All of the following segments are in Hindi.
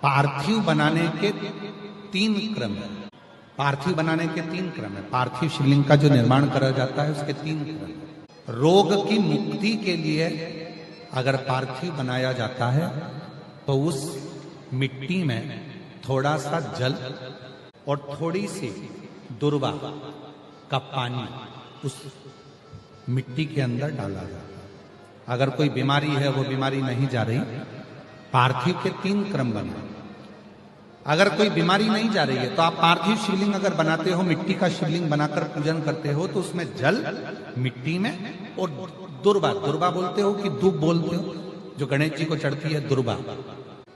पार्थिव बनाने के 3 क्रम है। पार्थिव बनाने के 3 क्रम है। पार्थिव शिवलिंग का जो निर्माण करा जाता है उसके 3 क्रम है। रोग की मुक्ति के लिए अगर पार्थिव बनाया जाता है तो उस मिट्टी में थोड़ा सा जल और थोड़ी सी दुर्वा का पानी उस मिट्टी के अंदर डाला जाता है। अगर कोई बीमारी है, वो बीमारी नहीं जा रही, पार्थिव के 3 क्रम बने। अगर कोई बीमारी नहीं जा रही है तो आप पार्थिव शिवलिंग अगर बनाते हो, मिट्टी का शिवलिंग बनाकर पूजन करते हो, तो उसमें जल मिट्टी में और दुर्वा, दुर्वा बोलते हो कि दूब बोलते हो, जो गणेश जी को चढ़ती है दुर्वा,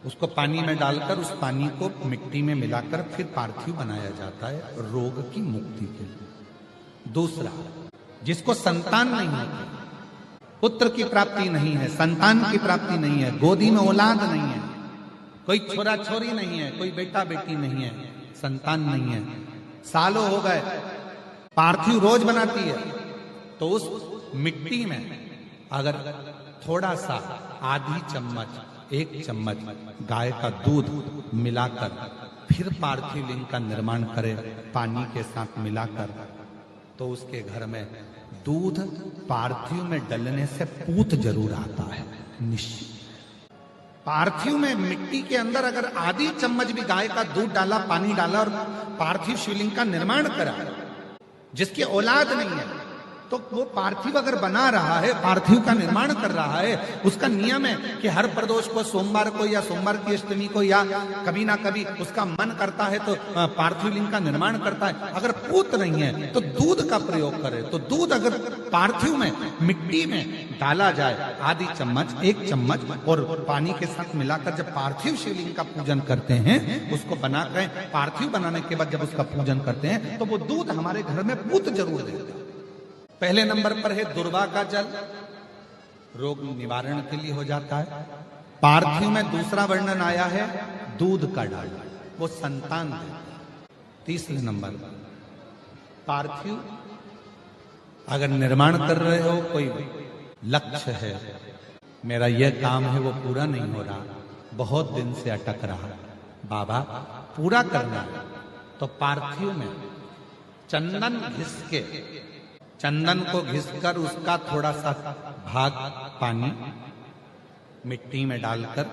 उसको पानी में डालकर उस पानी को मिट्टी में मिलाकर फिर पार्थिव बनाया जाता है रोग की मुक्ति के लिए। दूसरा, जिसको संतान नहीं होती, पुत्र की प्राप्ति नहीं है, संतान की प्राप्ति नहीं है, गोदी में औलाद नहीं है, कोई छोरा छोरी नहीं है, कोई बेटा बेटी नहीं है, संतान नहीं है, सालों हो गए, पार्थिव रोज बनाती है, तो उस मिट्टी में अगर थोड़ा सा आधी चम्मच 1 चम्मच गाय का दूध मिलाकर फिर पार्थिव लिंग का निर्माण करे पानी के साथ मिलाकर, तो उसके घर में दूध पार्थिव में डलने से पूत जरूर आता है, निश्चित। पार्थिव में मिट्टी के अंदर अगर आधी चम्मच भी गाय का दूध डाला, पानी डाला और पार्थिव शिवलिंग का निर्माण करा, जिसकी औलाद नहीं है, तो वो पार्थिव अगर बना रहा है, पार्थिव का निर्माण कर रहा है, उसका नियम है कि हर प्रदोष को, सोमवार को या सोमवार की अष्टमी को या कभी ना कभी उसका मन करता है तो पार्थिव लिंग का निर्माण करता है। अगर पूत नहीं है तो दूध का प्रयोग करे, तो दूध अगर पार्थिव में मिट्टी में डाला जाए, आधी चम्मच 1 चम्मच और पानी के साथ मिलाकर जब पार्थिव शिवलिंग का पूजन करते हैं, उसको बनाकर पार्थिव बनाने के बाद जब उसका पूजन करते हैं, तो वो दूध हमारे घर में पूत जरूर देता है। पहले नंबर पर है दुर्वा का जल, रोग निवारण के लिए हो जाता है। पार्थिव में दूसरा वर्णन आया है दूध का डालना, वो संतान देता है। तीसरे नंबर पर पार्थिव अगर निर्माण कर रहे हो, कोई लक्ष्य है, मेरा यह काम है वो पूरा नहीं हो रहा, बहुत दिन से अटक रहा, बाबा पूरा करना है, तो पार्थिव में चंदन घिस के, चंदन को घिसकर उसका थोड़ा सा भाग पानी मिट्टी में डालकर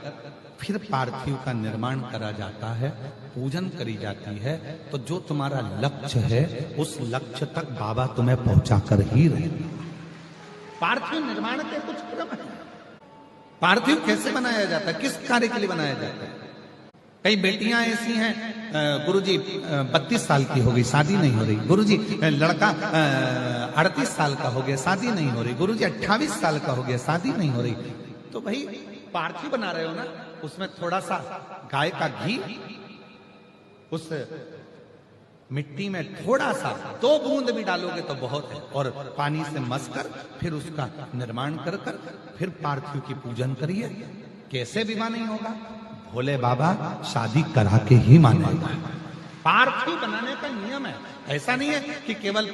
फिर पार्थिव का निर्माण करा जाता है, पूजन करी जाती है, तो जो तुम्हारा लक्ष्य है उस लक्ष्य तक बाबा तुम्हें पहुंचा कर ही रहेगा। पार्थिव निर्माण के कुछ क्रम है। पार्थिव कैसे बनाया जाता है, किस कार्य के लिए बनाया जाता है? कई बेटियां ऐसी हैं, गुरुजी 32 साल की हो गई, शादी नहीं हो रही, गुरुजी लड़का 38 साल का हो गया, शादी नहीं हो रही, गुरुजी 28 साल का हो गया, शादी नहीं हो रही। तो भाई पार्थिव बना रहे हो ना, उसमें थोड़ा सा गाय का घी उस मिट्टी में थोड़ा सा 2 बूंद भी डालोगे तो बहुत है, और पानी से मसकर फिर उसका निर्माण कर कर फिर पार्थिव की पूजन करिए। कैसे विवाह नहीं होगा? भोले बाबा शादी करा के ही मानेगा। पार्थिव बनाने का नियम है। ऐसा नहीं है कि केवल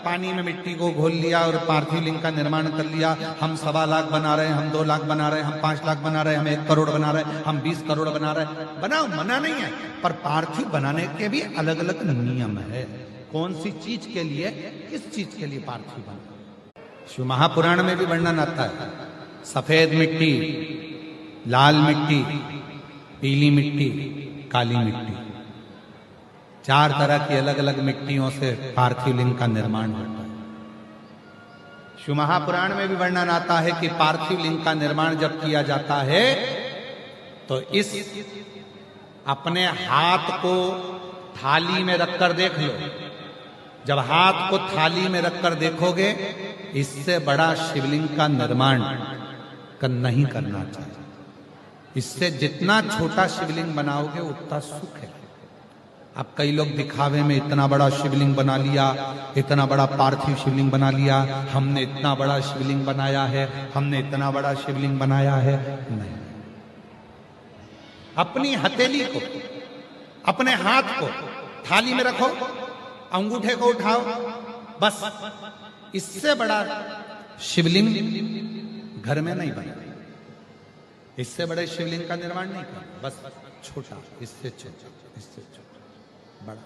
पानी में मिट्टी को घोल लिया और पार्थिव लिंग का निर्माण कर लिया, हम 1.25 लाख बना रहे हैं, हम 2 लाख बना रहे हैं, हम 5 लाख बना रहे हैं, हम 1 करोड़ बना रहे हैं, हम 20 करोड़ बना रहे हैं। बनाओ, मना नहीं है, पर पार्थिव बनाने के भी अलग अलग नियम है। कौन सी चीज के लिए, किस चीज के लिए पार्थिव बना। शिव महापुराण में भी वर्णन आता है, सफेद मिट्टी, लाल मिट्टी, पीली मिट्टी, काली मिट्टी, 4 तरह की अलग अलग मिट्टियों से पार्थिव लिंग का निर्माण होता है। शिव महापुराण में भी वर्णन आता है कि पार्थिव लिंग का निर्माण जब किया जाता है तो इस अपने हाथ को थाली में रखकर देख लो। जब हाथ को थाली में रखकर देखोगे, इससे बड़ा शिवलिंग का निर्माण नहीं करना चाहिए। इससे जितना छोटा शिवलिंग बनाओगे उतना सुख है। अब कई लोग दिखावे में इतना बड़ा शिवलिंग बना लिया, इतना बड़ा पार्थिव शिवलिंग बना लिया, हमने इतना बड़ा शिवलिंग बनाया है, हमने इतना बड़ा शिवलिंग बनाया है। नहीं, अपनी हथेली को, अपने हाथ को थाली में रखो, अंगूठे को उठाओ, बस। इससे बड़ा शिवलिंग घर में नहीं बना, इससे बड़े शिवलिंग का निर्माण नहीं कर, बस छोटा, इससे छोटा, इससे छोटा, बड़ा।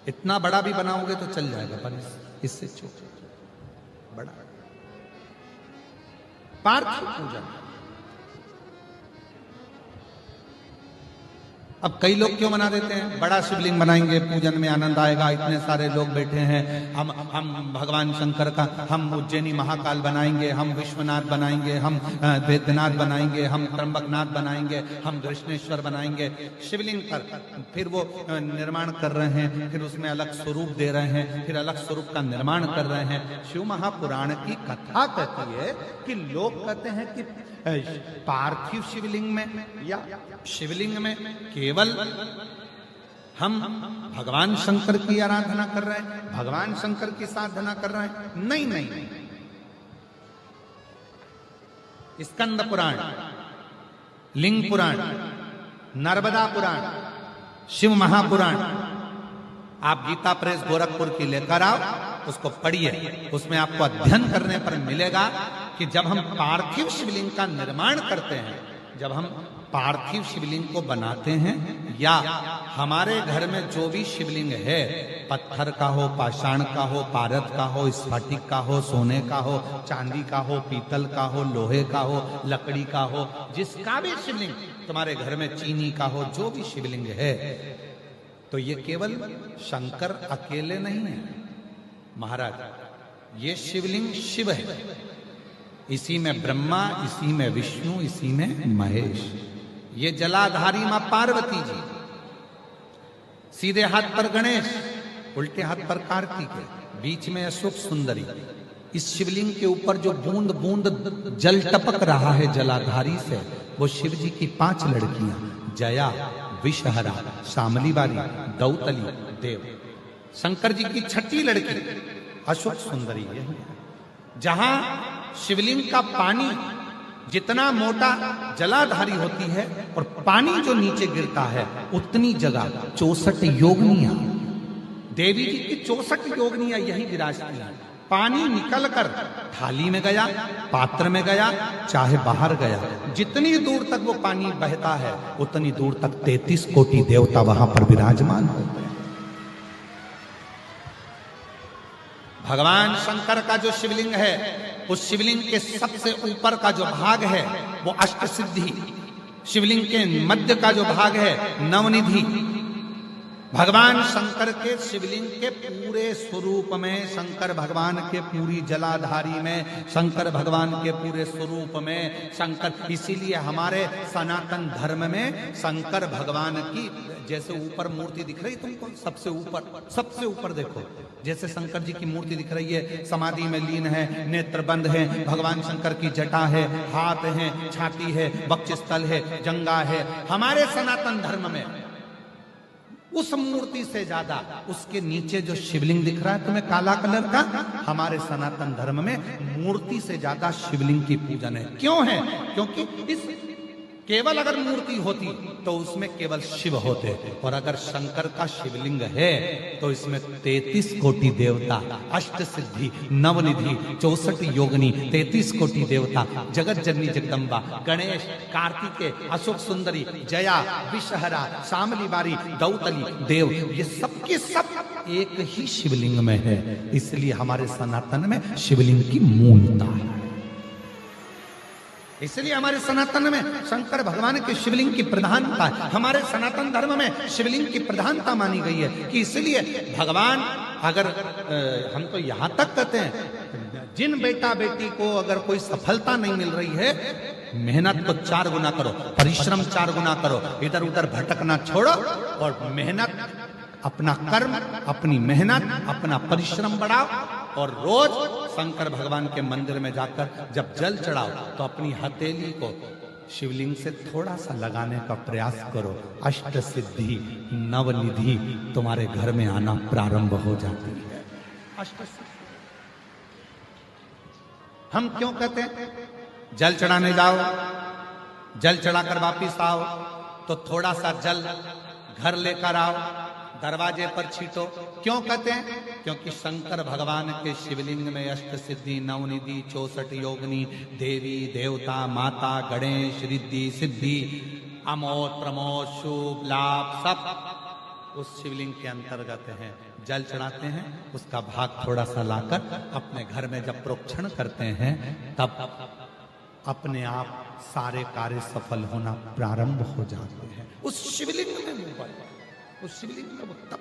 इतना बड़ा भी बनाओगे तो चल जाएगा, पर इससे छोटा, बड़ा। पार्थिव पूजा। अब कई लोग क्यों बना देते हैं, बड़ा शिवलिंग बनाएंगे, पूजन में आनंद आएगा, इतने सारे लोग बैठे हैं, हम भगवान शंकर का, हम उज्जैनी महाकाल बनाएंगे, हम विश्वनाथ बनाएंगे, हम वैद्यनाथ बनाएंगे, हम त्र्यंबकनाथ बनाएंगे, हम कृष्णेश्वर बनाएंगे शिवलिंग पर। फिर वो निर्माण कर रहे हैं, फिर उसमें अलग स्वरूप दे रहे हैं, फिर अलग स्वरूप का निर्माण कर रहे हैं। शिव महापुराण की कथा कहती है कि लोग कहते हैं कि पार्थिव शिवलिंग में या शिवलिंग में केवल हम भगवान शंकर की आराधना कर रहे हैं, भगवान शंकर की साधना कर रहे हैं। नहीं नहीं, स्कंद पुराण, लिंग पुराण, नर्मदा पुराण, शिव महापुराण, आप गीता प्रेस गोरखपुर की लेकर आओ, उसको पढ़िए। उसमें आपको अध्ययन करने पर मिलेगा कि जब हम पार्थिव शिवलिंग का निर्माण करते हैं, जब हम पार्थिव शिवलिंग को बनाते हैं, या हमारे घर में जो भी शिवलिंग है, पत्थर का हो, पाषाण का हो, पारद का हो, स्फटिक का हो, सोने का हो, चांदी का हो, पीतल का हो, लोहे का हो, लकड़ी का हो, जिसका भी शिवलिंग तुम्हारे घर में, चीनी का हो, जो भी शिवलिंग है, तो ये केवल शंकर अकेले नहीं है महाराज, ये शिवलिंग शिव है। इसी में ब्रह्मा, इसी में विष्णु, इसी में महेश। ये जलाधारी मां पार्वती जी, सीधे हाथ पर गणेश, उल्टे हाथ पर कार्तिक है, बीच में अशोक सुंदरी। इस शिवलिंग के ऊपर जो बूंद बूंद जल टपक रहा है जलाधारी से, वो शिव जी की 5 लड़कियां, जया, विषहरा, शामली बारी, दौतली, देव। शंकर जी की 6ठी लड़की अशोक सुंदरी है। जहां शिवलिंग का पानी जितना मोटा जलाधारी होती है और पानी जो नीचे गिरता है, उतनी जगह 64 योगनियां, देवी जी की 64 योगनियां यही विराजती हैं। पानी निकलकर थाली में गया, पात्र में गया, चाहे बाहर गया, जितनी दूर तक वो पानी बहता है, उतनी दूर तक 33 कोटि देवता वहां पर विराजमान हो। भगवान शंकर का जो शिवलिंग है, उस शिवलिंग के सबसे ऊपर का जो भाग है वो अष्ट सिद्धि, शिवलिंग के मध्य का जो भाग है नवनिधि। भगवान शंकर के शिवलिंग के पूरे स्वरूप में, शंकर भगवान के पूरी जलाधारी में, शंकर भगवान के पूरे स्वरूप में शंकर, इसीलिए हमारे सनातन धर्म में शंकर भगवान की जैसे ऊपर मूर्ति दिख रही तुमको, सबसे ऊपर देखो, जैसे शंकर जी की मूर्ति दिख रही है, समाधि में लीन है, नेत्र बंद है, भगवान शंकर की जटा है, हाथ है, छाती है, वक्षस्थल है, जंगा है। हमारे सनातन धर्म में उस मूर्ति से ज्यादा उसके नीचे जो शिवलिंग दिख रहा है तुम्हें काला कलर का, हमारे सनातन धर्म में मूर्ति से ज्यादा शिवलिंग की पूजन है। क्यों है? क्योंकि इस केवल अगर मूर्ति होती तो उसमें केवल शिव होते, और अगर शंकर का शिवलिंग है तो इसमें 33 कोटि देवता, अष्ट सिद्धि, नवनिधि, 64 योगिनी, 33 कोटि देवता, जगत जननी जगदम्बा, गणेश, कार्तिकेय, अशोक सुंदरी, जया, विषहरा, शामली बारी, दौतली, देव, ये सबके सब एक ही शिवलिंग में है। इसलिए हमारे सनातन में शिवलिंग की मूलता है। इसलिए हमारे सनातन में शंकर भगवान के शिवलिंग की प्रधानता है। हमारे सनातन धर्म में शिवलिंग की प्रधानता मानी गई है कि इसलिए भगवान, अगर हम तो यहां तक कहते हैं, जिन बेटा बेटी को अगर कोई सफलता नहीं मिल रही है, मेहनत को 4 गुना करो, परिश्रम 4 गुना करो, इधर उधर भटकना छोड़ो और मेहनत, अपना कर्म, अपनी मेहनत, अपना परिश्रम बढ़ाओ, और रोज शंकर भगवान के मंदिर में जाकर जब जल चढ़ाओ तो अपनी हथेली को शिवलिंग से थोड़ा सा लगाने का प्रयास करो। अष्ट सिद्धि, नवनिधि तुम्हारे घर में आना प्रारंभ हो जाती है। अष्ट सिद्धि हम क्यों कहते हैं? जल चढ़ाने जाओ, जल चढ़ाकर वापिस आओ तो थोड़ा सा जल घर लेकर आओ, दरवाजे पर छीटो। क्यों कहते हैं? क्योंकि शंकर भगवान के शिवलिंग में अष्ट सिद्धि, नवनिधि, 64 योगिनी, देवी देवता, माता, गणेश, रिद्धि सिद्धि, अमोद प्रमोद शुभ लाभ सब उस शिवलिंग के अंतर्गत है। जल चढ़ाते हैं, उसका भाग थोड़ा सा लाकर अपने घर में जब प्रोक्षण करते हैं तब अपने आप सारे कार्य सफल होना प्रारंभ हो जाते हैं। उस शिवलिंग में वो बल, उस शिवलिंग में वो तप